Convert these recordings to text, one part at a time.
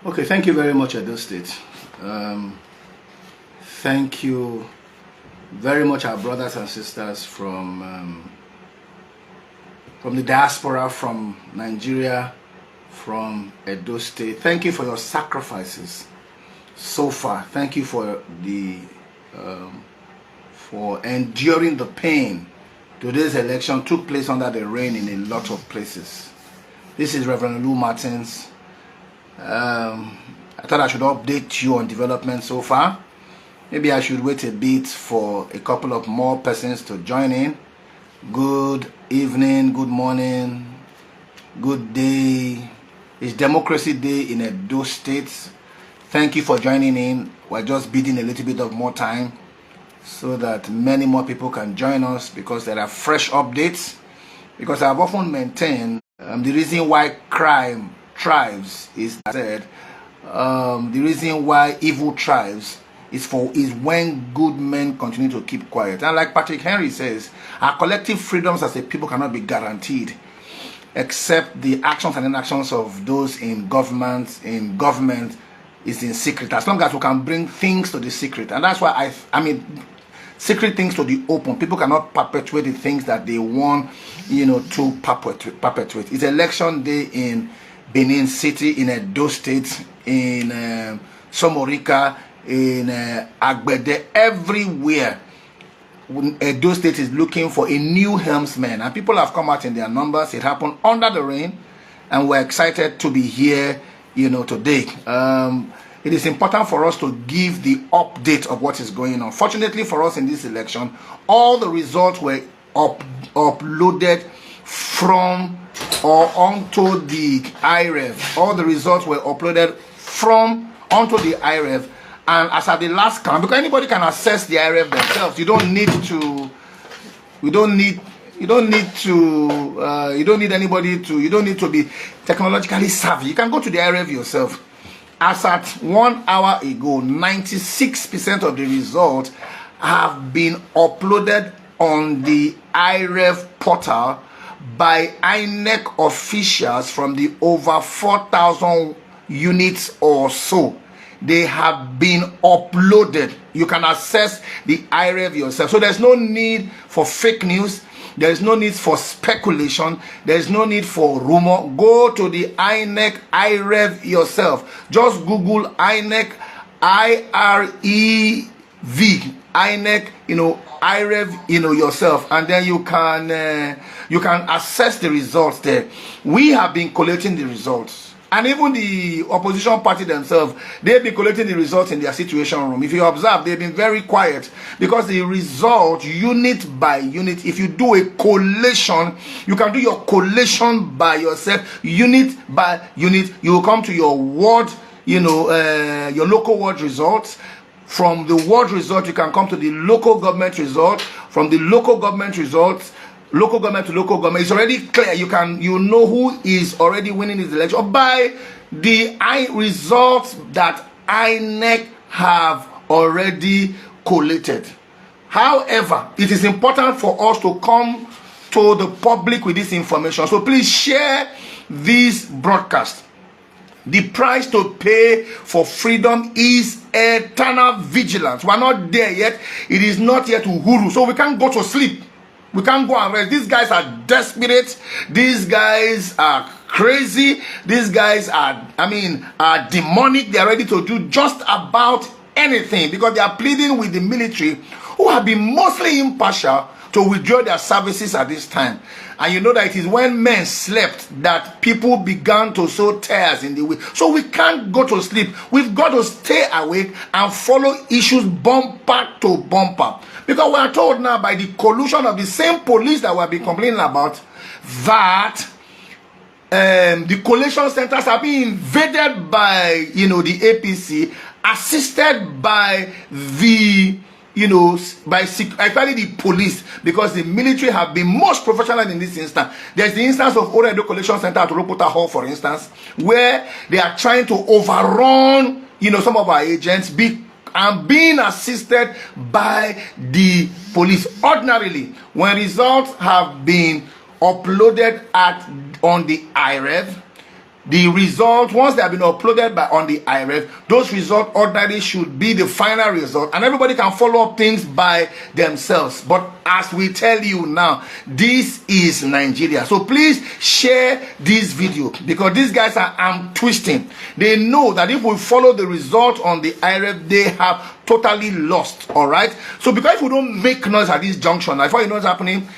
Okay, thank you very much, Edo State. Thank you very much, our brothers and sisters from the diaspora, from Nigeria, from Edo State. Thank you for your sacrifices so far. Thank you for for enduring the pain. Today's election took place under the rain in a lot of places. This is Reverend Lou Martins. I thought I should update you on development so far. Maybe I should wait a bit for a couple of more persons to join in. Good evening, good morning, good day. It's Democracy Day in Edo State. Thank you for joining in. We're just bidding a little bit of more time so that many more people can join us, because there are fresh updates. Because I've often maintained the reason why crime thrives is said, the reason why evil thrives is when good men continue to keep quiet. And like Patrick Henry says, our collective freedoms as a people cannot be guaranteed except the actions and inactions of those in government is in secret. As long as we can bring things to the secret. And that's why I mean secret things to the open. People cannot perpetuate the things that they want, to perpetuate. It's election day in Benin City, in Edo State, in Somorika, in Agbede, everywhere. Edo State is looking for a new helmsman, and people have come out in their numbers. It happened under the rain, and we're excited to be here, today. It is important for us to give the update of what is going on. Fortunately for us in this election, all the results were uploaded from or onto the IREV. All the results were uploaded from onto the IREV, and as at the last count, because anybody can access the IREV themselves, you don't need to be technologically savvy. You can go to the IREV yourself. As at 1 hour ago, 96% of the results have been uploaded on the IREV portal by INEC officials from the over 4,000 units or so. They have been uploaded. You can access the IREV yourself. So there's no need for fake news. There's no need for speculation. There's no need for rumor. Go to the INEC IREV yourself. Just Google INEC IREV. INEC, IREV, yourself, and then you can access the results there. We have been collating the results, and even the opposition party themselves, they've been collecting the results in their situation room. If you observe, they've been very quiet, because the result, unit by unit, if you do a collation, you can do your collation by yourself, unit by unit. You will come to your ward, your local ward results. From the ward result, you can come to the local government result. From the local government results, local government to local government, it's already clear. You know who is already winning this election by the results that INEC have already collated. However, it is important for us to come to the public with this information. So please share this broadcast. The price to pay for freedom is eternal vigilance. We are not there yet. It is not yet Uhuru. So we can't go to sleep. We can't go and rest. These guys are desperate. These guys are crazy. These guys are demonic. They are ready to do just about anything, because they are pleading with the military, who have been mostly impartial, to withdraw their services at this time. And you know that it is when men slept that people began to sow tares in the way. So we can't go to sleep. We've got to stay awake and follow issues bumper to bumper. Because we are told now by the collusion of the same police that we have been complaining about, that the collation centers are being invaded by the APC, assisted by the actually the police, because the military have been most professional in this instance. There's the instance of Oredo Collection Center at Ropota Hall, for instance, where they are trying to overrun, some of our agents, and being assisted by the police. Ordinarily, when results have been uploaded on the IREV, the results, once they have been uploaded on the IREV, those results ordinarily should be the final result, and everybody can follow up things by themselves. But as we tell you now, this is Nigeria. So please share this video, because these guys are arm twisting. They know that if we follow the result on the IREV, they have totally lost. All right. So because if we don't make noise at this junction, before you know what's happening,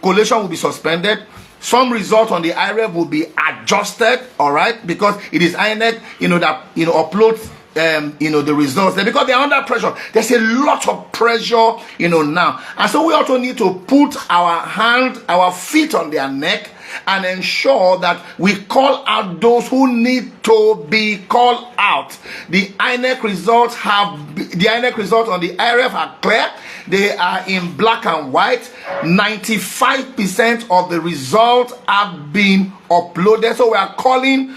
collation will be suspended. Some results on the IREV will be adjusted, all right, because it is INEC, that uploads the results there, because they're under pressure. There's a lot of pressure, now, and so we also need to put our feet on their neck and ensure that we call out those who need to be called out. The INEC results on the IREV are clear. They are in black and white. 95% of the results have been uploaded. So we are calling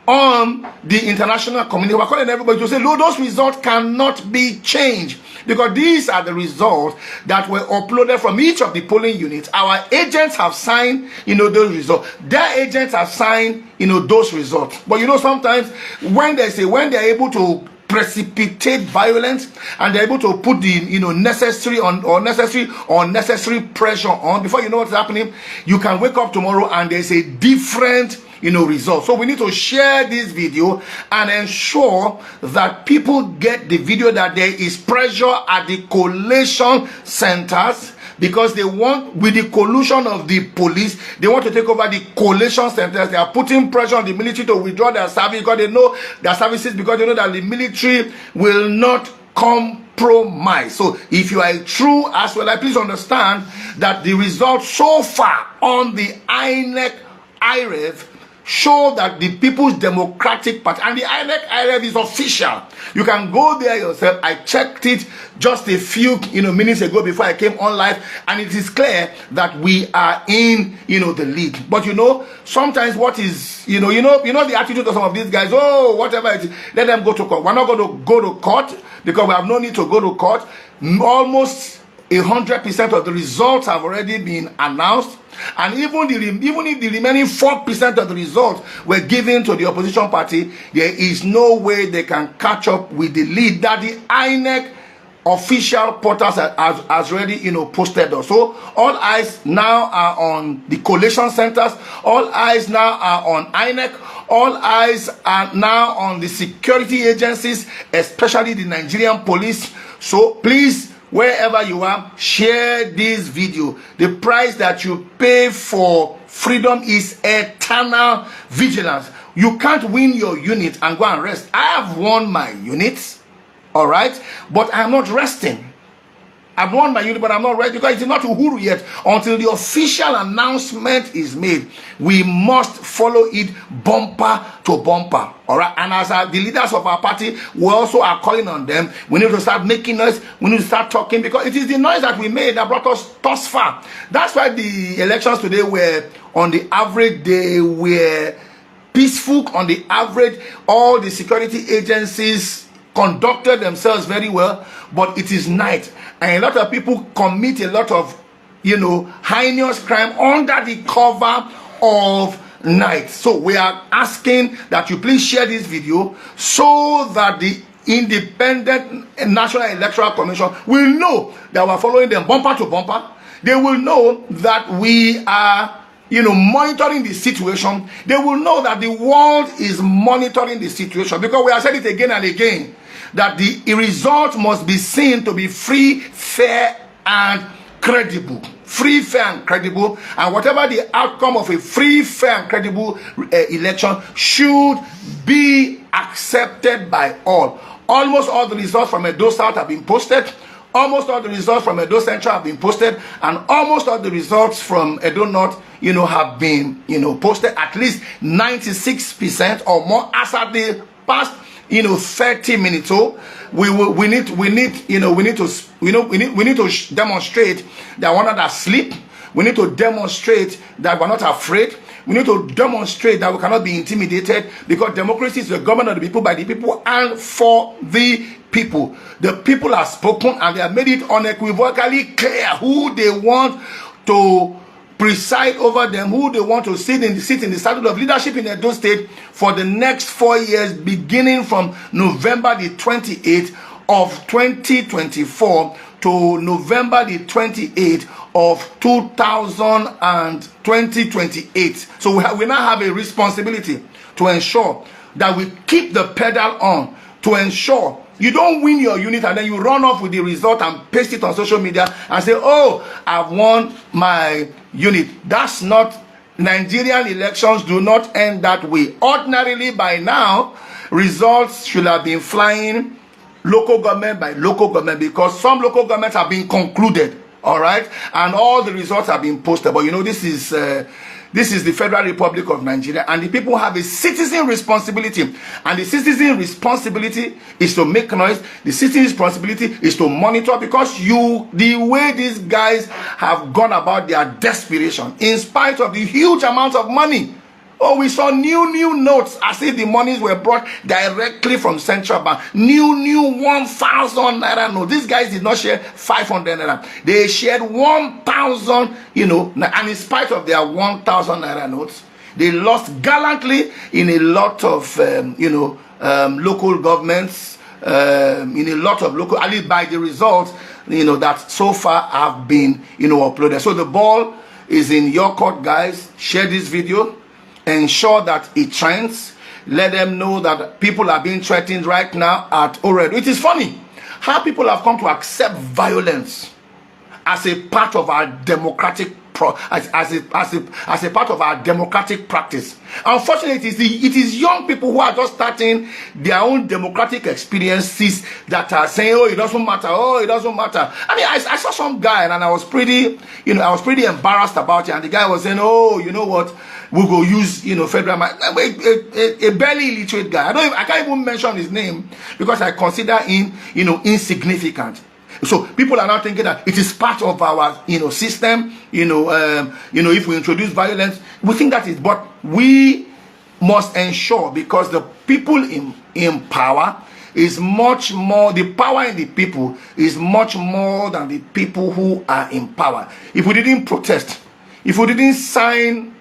on the international community. We're calling everybody to say, no, those results cannot be changed, because these are the results that were uploaded from each of the polling units. Our agents have signed, those results. Their agents have signed, those results. But sometimes when they're able to precipitate violence, and they're able to put the necessary pressure on, before you know what's happening, you can wake up tomorrow and there's a different result. So we need to share this video and ensure that people get the video, that there is pressure at the collation centers, because they want, with the collusion of the police, they want to take over the collation centers. They are putting pressure on the military to withdraw their service, because they know their services, because they know that the military will not compromise. So if you are a true as well, please understand that the results so far on the IREV show that the People's Democratic Party, and the IREV is official. You can go there yourself. I checked it just a few minutes ago before I came on live, and it is clear that we are in the lead. But sometimes what is the attitude of some of these guys? Oh, whatever it is, let them go to court. We're not going to go to court, because we have no need to go to court. Almost 100% of the results have already been announced, and even if the remaining 4% of the results were given to the opposition party, there is no way they can catch up with the lead that the INEC official portals has already posted us. So all eyes now are on the collation centers. All eyes now are on INEC. All eyes are now on the security agencies, especially the Nigerian police. So please, wherever you are, share this video. The price that you pay for freedom is eternal vigilance. You can't win your unit and go and rest. I have won my units, all right, but I'm not resting. I've won my unit, but I'm not ready, because it's not Uhuru yet. Until the official announcement is made, we must follow it bumper to bumper. All right. And as the leaders of our party, we also are calling on them. We need to start making noise. We need to start talking, because it is the noise that we made that brought us thus far. That's why the elections today were, on the average, they were peaceful. On the average, all the security agencies conducted themselves very well. But it is night, and a lot of people commit a lot of heinous crime under the cover of night. So we are asking that you please share this video, so that the Independent National Electoral Commission will know that we're following them bumper to bumper. They will know that we are monitoring the situation. They will know that the world is monitoring the situation, because we have said it again and again, that the result must be seen to be free, fair, and credible. Free, fair, and credible. And whatever the outcome of a free, fair, and credible election should be accepted by all. Almost all the results from Edo South have been posted. Almost all the results from Edo Central have been posted. And almost all the results from Edo North, have been, posted. At least 96% or more as at the past 30 minutes. So we need to demonstrate that we're not asleep. We need to demonstrate that we're not afraid. We need to demonstrate that we cannot be intimidated, because democracy is the government of the people, by the people, and for the people. The people have spoken, and they have made it unequivocally clear who they want to preside over them, who they want to sit in the saddle of leadership in Edo State for the next 4 years, beginning from November the 28th of 2024 to November the 28th of 2028. So we now have a responsibility to ensure that we keep the pedal on, to ensure you don't win your unit and then you run off with the result and paste it on social media and say, oh, I've won my unit. That's not, Nigerian elections do not end that way. Ordinarily, by now, results should have been flying local government by local government, because some local governments have been concluded, all right, and all the results have been posted. But you know, this is the Federal Republic of Nigeria, and the people have a citizen responsibility, and the citizen responsibility is to make noise. The citizen responsibility is to monitor, because the way these guys have gone about their desperation, in spite of the huge amount of money. Oh, we saw new notes as if the monies were brought directly from central bank. New 1,000 naira notes. These guys did not share 500 naira. They shared 1,000, you know, and in spite of their 1,000 naira notes, they lost gallantly in a lot of, local governments, in a lot of local, at least by the results, you know, that so far have been, you know, uploaded. So the ball is in your court, guys. Share this video. Ensure that it trends. Let them know that people are being threatened right now at Oredo. It is funny how people have come to accept violence as a part of our democratic as a part of our democratic practice. Unfortunately, it is young people who are just starting their own democratic experiences that are saying, oh, it doesn't matter, oh, it doesn't matter. I mean, I saw some guy and I was pretty embarrassed about it, and the guy was saying, oh, you know what, we'll go use, federal, a barely illiterate guy. I can't even mention his name because I consider him, insignificant. So people are now thinking that it is part of our, system. If we introduce violence, we think that is. But we must ensure, because the people in power is much more. The power in the people is much more than the people who are in power. If we didn't protest, if we didn't sign,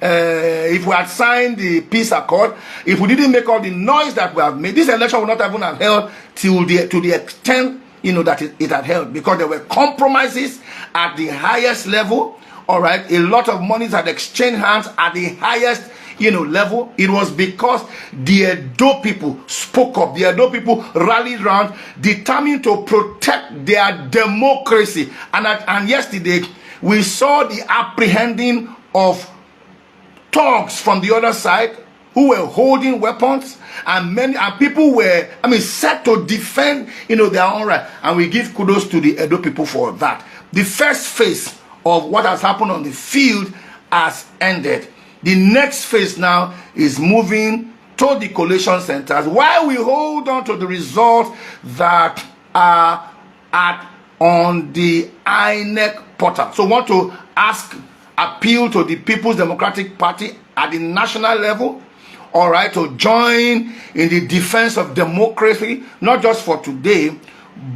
if we had signed the peace accord, if we didn't make all the noise that we have made, this election would not even have held to the extent that it had held, because there were compromises at the highest level. All right, a lot of monies had exchanged hands at the highest level. It was because the Edo people spoke up. The Edo people rallied around, determined to protect their democracy. And yesterday we saw the apprehending of thugs from the other side who were holding weapons, and people were, set to defend, their own right. And we give kudos to the Edo people for that. The first phase of what has happened on the field has ended. The next phase now is moving to the collation centers, while we hold on to the results that are on the INEC portal. So I want to appeal to the People's Democratic Party at the national level, all right, to join in the defense of democracy, not just for today,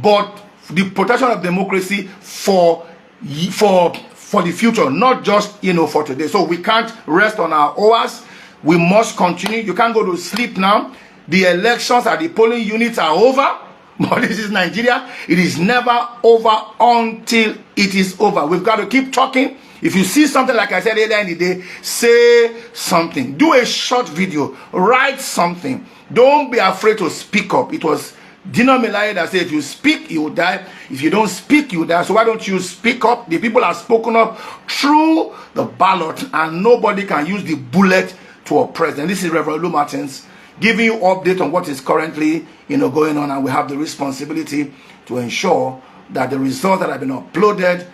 but the protection of democracy for the future, not just for today. So we can't rest on our oars. We must continue. You can't go to sleep now. The elections at the polling units are over, but this is Nigeria. It is never over until it is over. We've got to keep talking. If you see something, like I said earlier in the day, say something. Do a short video. Write something. Don't be afraid to speak up. It was Dino Melaye that said, if you speak, you will die. If you don't speak, you will die. So why don't you speak up? The people have spoken up through the ballot, and nobody can use the bullet to oppress them. This is Reverend Lou Martins giving you update on what is currently going on, and we have the responsibility to ensure that the results that have been uploaded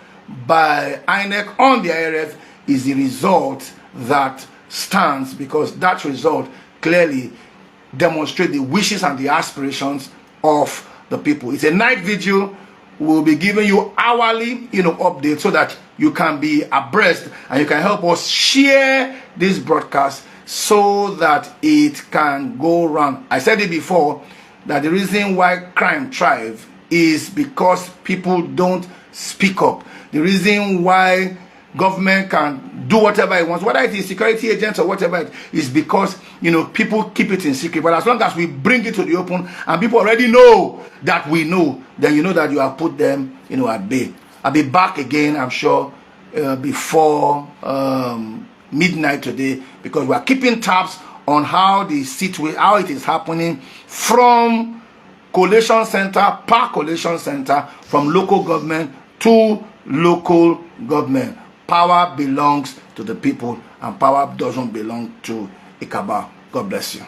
by INEC on the IRF is the result that stands, because that result clearly demonstrates the wishes and the aspirations of the people. It's a night vigil. We'll be giving you hourly updates so that you can be abreast and you can help us share this broadcast so that it can go round. I said it before that the reason why crime thrives is because people don't speak up. The reason why government can do whatever it wants, whether it is security agents or whatever it is, because people keep it in secret. But as long as we bring it to the open and people already know that we know, then you know that you have put them at bay. I'll be back again, I'm sure, before midnight today, because we are keeping tabs on how it is happening from collation center per collation center, from local government to local government. Power belongs to the people, and power doesn't belong to Ikaba. God bless you.